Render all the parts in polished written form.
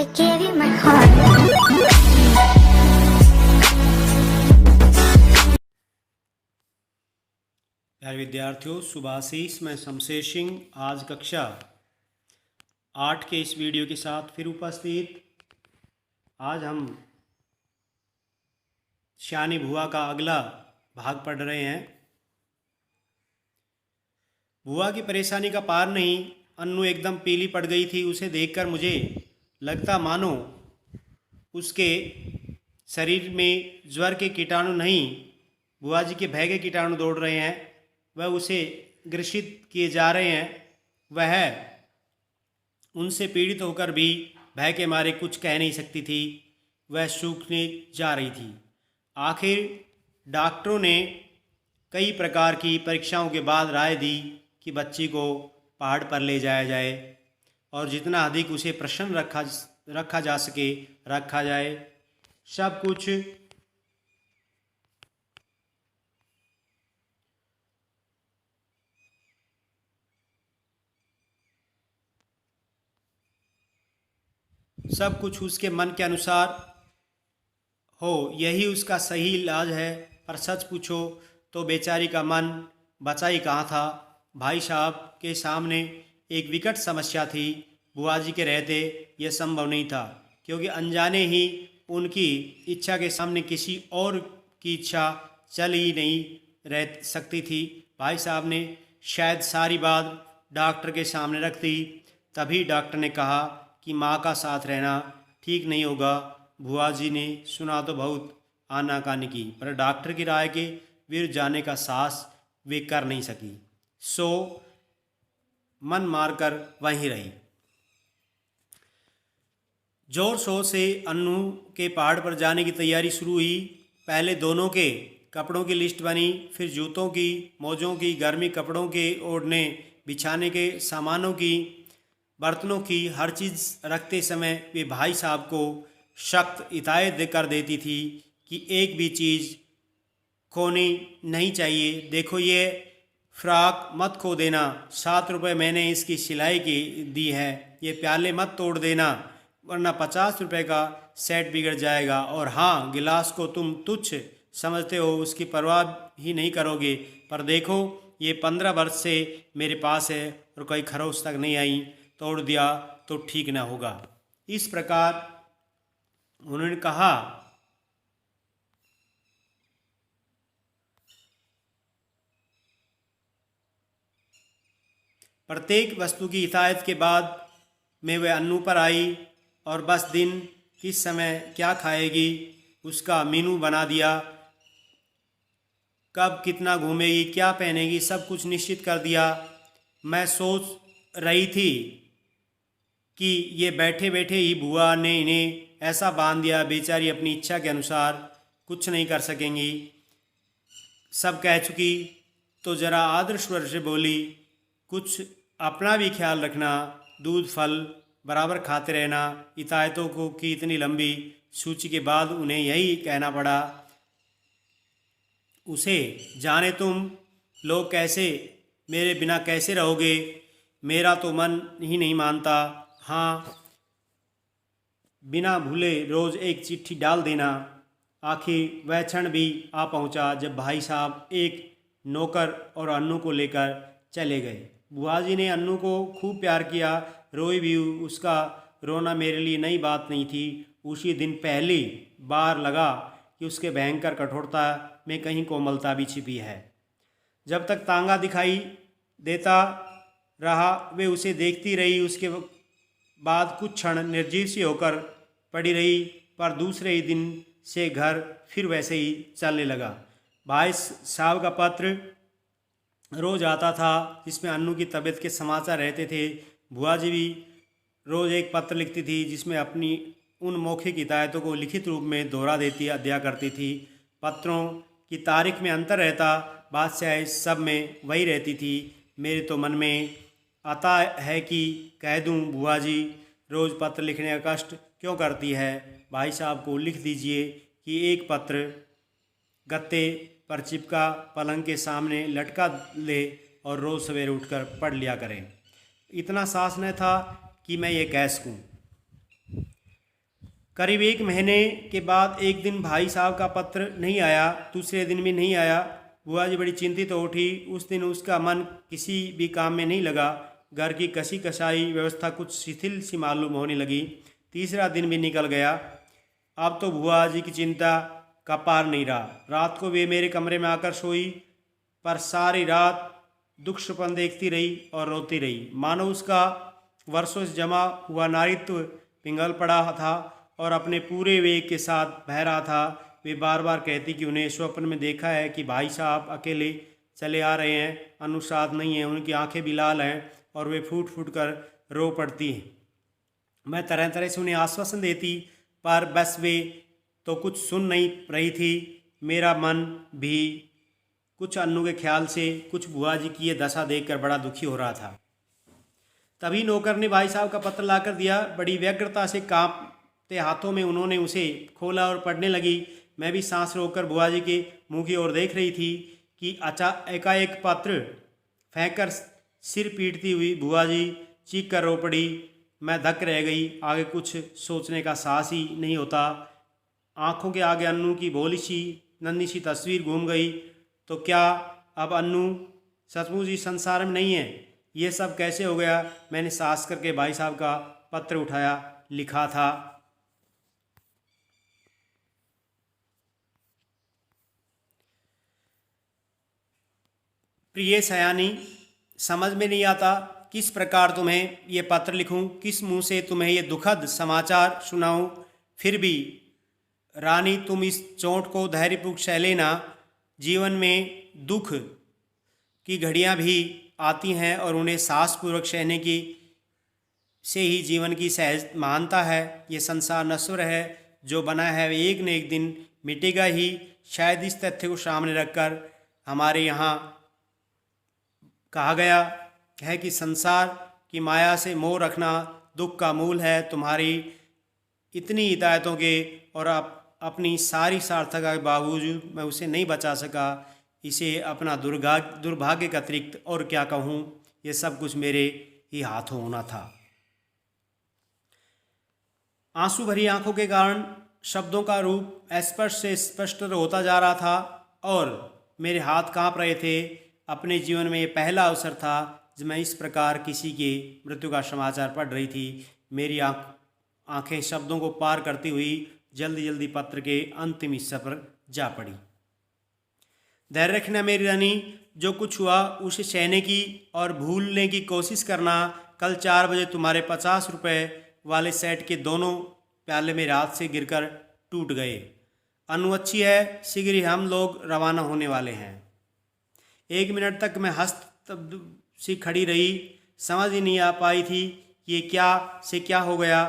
I gave you my heart. प्यारे विद्यार्थियों, सुभाषीष मैं शमशेर सिंह आज कक्षा 8 के इस वीडियो के साथ फिर उपस्थित। आज हम श्यानी भुआ का अगला भाग पढ़ रहे हैं। भुआ की परेशानी का पार नहीं। अन्नू एकदम पीली पड़ गई थी। उसे देखकर मुझे लगता मानो उसके शरीर में ज्वर के कीटाणु नहीं, बुआ जी के भय के कीटाणु दौड़ रहे हैं। वह उसे ग्रसित किए जा रहे हैं। वह उनसे पीड़ित होकर भी भय के मारे कुछ कह नहीं सकती थी। वह सूखने जा रही थी। आखिर डॉक्टरों ने कई प्रकार की परीक्षाओं के बाद राय दी कि बच्ची को पहाड़ पर ले जाया जाए और जितना अधिक उसे प्रसन्न रखा जा सके रखा जाए। सब कुछ उसके मन के अनुसार हो, यही उसका सही इलाज है। पर सच पूछो तो बेचारी का मन बचा ही कहाँ था। भाई साहब के सामने एक विकट समस्या थी। बुआ जी के रहते यह संभव नहीं था, क्योंकि अनजाने ही उनकी इच्छा के सामने किसी और की इच्छा चल ही नहीं रह सकती थी। भाई साहब ने शायद सारी बात डॉक्टर के सामने रख दी। तभी डॉक्टर ने कहा कि माँ का साथ रहना ठीक नहीं होगा। बुआ जी ने सुना तो बहुत आनाकानी की, पर डॉक्टर की राय के विरुद्ध जाने का साहस वे कर नहीं सकी। सो मन मारकर वहीं रही। जोर शोर से अन्नू के पहाड़ पर जाने की तैयारी शुरू हुई। पहले दोनों के कपड़ों की लिस्ट बनी, फिर जूतों की, मोजों की, गर्मी कपड़ों के ओढ़ने बिछाने के सामानों की, बर्तनों की। हर चीज़ रखते समय वे भाई साहब को सख्त हिदायत कर देती थी कि एक भी चीज़ खोनी नहीं चाहिए। देखो ये फ्रॉक मत खो देना, 7 रुपये मैंने इसकी सिलाई की दी है। ये प्याले मत तोड़ देना, वरना 50 रुपये का सेट बिगड़ जाएगा। और हाँ, गिलास को तुम तुच्छ समझते हो, उसकी परवाह ही नहीं करोगे। पर देखो ये 15 वर्ष से मेरे पास है और कोई खरोच तक नहीं आई। तोड़ दिया तो ठीक न होगा। इस प्रकार उन्होंने कहा। प्रत्येक वस्तु की हिदायत के बाद में वह अन्नू पर आई और बस दिन किस समय क्या खाएगी उसका मेनू बना दिया। कब कितना घूमेगी, क्या पहनेगी, सब कुछ निश्चित कर दिया। मैं सोच रही थी कि ये बैठे बैठे ही बुआ ने इन्हें ऐसा बांध दिया, बेचारी अपनी इच्छा के अनुसार कुछ नहीं कर सकेंगी। सब कह चुकी तो ज़रा आदर स्वर से बोली, कुछ अपना भी ख्याल रखना, दूध फल बराबर खाते रहना। हिदायतों को की इतनी लंबी सूची के बाद उन्हें यही कहना पड़ा उसे, जाने तुम लोग कैसे मेरे बिना कैसे रहोगे, मेरा तो मन ही नहीं मानता। हाँ, बिना भूले रोज़ एक चिट्ठी डाल देना। आखिर वह क्षण भी आ पहुंचा जब भाई साहब एक नौकर और अन्नू को लेकर चले गए। बुआ जी ने अन्नू को खूब प्यार किया, रोई भी। उसका रोना मेरे लिए नई बात नहीं थी। उसी दिन पहली बार लगा कि उसके भयंकर कठोरता में कहीं कोमलता भी छिपी है। जब तक तांगा दिखाई देता रहा वे उसे देखती रही। उसके बाद कुछ क्षण निर्जीव सी होकर पड़ी रही, पर दूसरे ही दिन से घर फिर वैसे ही चलने लगा। भाई साहब का पत्र रोज़ आता था जिसमें अन्नू की तबीयत के समाचार रहते थे। बुआ जी भी रोज़ एक पत्र लिखती थी जिसमें अपनी उन मौखिक हिदायतों को लिखित रूप में दोहरा दिया करती थी। पत्रों की तारीख में अंतर रहता, बात चाहे सब में वही रहती थी। मेरे तो मन में आता है कि कह दूं, बुआ जी रोज़ पत्र लिखने का कष्ट क्यों करती है। भाई साहब को लिख दीजिए कि एक पत्र गत्ते पर चिपका पलंग के सामने लटका ले और रोज़ सवेरे उठकर पढ़ लिया करें। इतना साहस न था कि मैं ये कह सकूं। करीब 1 महीने के बाद एक दिन भाई साहब का पत्र नहीं आया, दूसरे दिन भी नहीं आया। बुआ जी बड़ी चिंतित हो उठी। उस दिन उसका मन किसी भी काम में नहीं लगा। घर की कसी कसाई व्यवस्था कुछ शिथिल सी मालूम होने लगी। तीसरा दिन भी निकल गया। अब तो बुआ जी की चिंता का पार नहीं रहा। रात को वे मेरे कमरे में आकर सोई, पर सारी रात दुख सपन देखती रही और रोती रही, मानो उसका वर्षों से जमा हुआ नारित्व पिघल पड़ा था और अपने पूरे वेग के साथ बह रहा था। वे बार बार कहती कि उन्हें स्वप्न में देखा है कि भाई साहब अकेले चले आ रहे हैं, अनुसाद नहीं है, उनकी आंखें भी लाल हैं और वे फूट फूट कर रो पड़ती हैं। मैं तरह तरह से उन्हें आश्वासन देती, पर बस वे तो कुछ सुन नहीं रही थी। मेरा मन भी कुछ अन्नू के ख्याल से, कुछ बुआ जी की ये दशा देखकर बड़ा दुखी हो रहा था। तभी नौकर ने भाई साहब का पत्र लाकर दिया। बड़ी व्यग्रता से कांपते हाथों में उन्होंने उसे खोला और पढ़ने लगी। मैं भी सांस रोककर बुआ जी के मुंह की ओर देख रही थी कि एकाएक पत्र फेंककर सिर पीटती हुई बुआ जी चीख कर रो पड़ी। मैं धक रह गई। आगे कुछ सोचने का साहस ही नहीं होता। आंखों के आगे अन्नू की भोली सी नन्ही सी तस्वीर घूम गई। तो क्या अब अन्नू सचमुच ही संसार में नहीं है? ये सब कैसे हो गया? मैंने साहस करके भाई साहब का पत्र उठाया। लिखा था, प्रिय सयानी, समझ में नहीं आता किस प्रकार तुम्हें ये पत्र लिखूं, किस मुंह से तुम्हें ये दुखद समाचार सुनाऊं। फिर भी रानी, तुम इस चोट को धैर्यपूर्वक सह लेना। जीवन में दुख की घड़ियां भी आती हैं और उन्हें साहसपूर्वक सहने की से ही जीवन की सहज महानता है। ये संसार नश्वर है, जो बना है वह एक न एक दिन मिटेगा ही। शायद इस तथ्य को सामने रखकर हमारे यहाँ कहा गया है कि संसार की माया से मोह रखना दुख का मूल है। तुम्हारी इतनी हिदायतों के और अपनी सारी सार्थकता के बावजूद मैं उसे नहीं बचा सका। इसे अपना दुर्भाग्य के अतिरिक्त और क्या कहूँ। ये सब कुछ मेरे ही हाथों होना था। आंसू भरी आंखों के कारण शब्दों का रूप स्पष्ट से स्पष्ट होता जा रहा था और मेरे हाथ कांप रहे थे। अपने जीवन में ये पहला अवसर था जब मैं इस प्रकार किसी के मृत्यु का समाचार पढ़ रही थी। मेरी आंखें शब्दों को पार करती हुई जल्दी जल्दी पत्र के अंतिम हिस्से पर जा पड़ी। धैर्य रखना मेरी रानी, जो कुछ हुआ उसे सहने की और भूलने की कोशिश करना। कल 4 बजे तुम्हारे 50 रुपये वाले सेट के दोनों प्याले मेरे हाथ से गिरकर टूट गए। अनु अच्छी है, शीघ्र ही हम लोग रवाना होने वाले हैं। 1 मिनट तक मैं हस्तब्द सी खड़ी रही। समझ ही नहीं आ पाई थी कि ये क्या हो गया।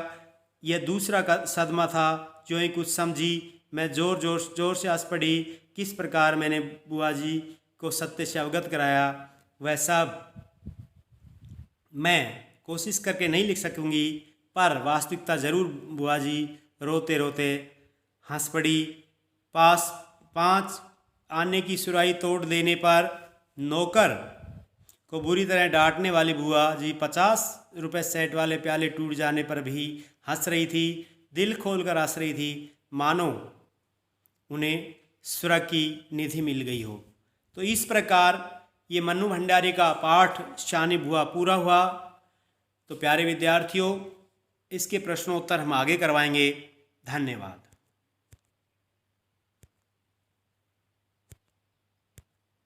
यह दूसरा सदमा था जो ही कुछ समझी। मैं जोर से हंस पड़ी। किस प्रकार मैंने बुआ जी को सत्य से अवगत कराया वह सब मैं कोशिश करके नहीं लिख सकूंगी, पर वास्तविकता जरूर बुआ जी रोते रोते हंस पड़ी। 5 आने की सुराही तोड़ देने पर नौकर को बुरी तरह डांटने वाली बुआ जी 50 रुपये सेट वाले प्याले टूट जाने पर भी हंस रही थी। दिल खोलकर हंस रही थी, मानो उन्हें स्वर्ग की निधि मिल गई हो। तो इस प्रकार ये मन्नू भंडारी का पाठ शानी बुआ पूरा हुआ। तो प्यारे विद्यार्थियों, इसके प्रश्नोत्तर हम आगे करवाएंगे। धन्यवाद।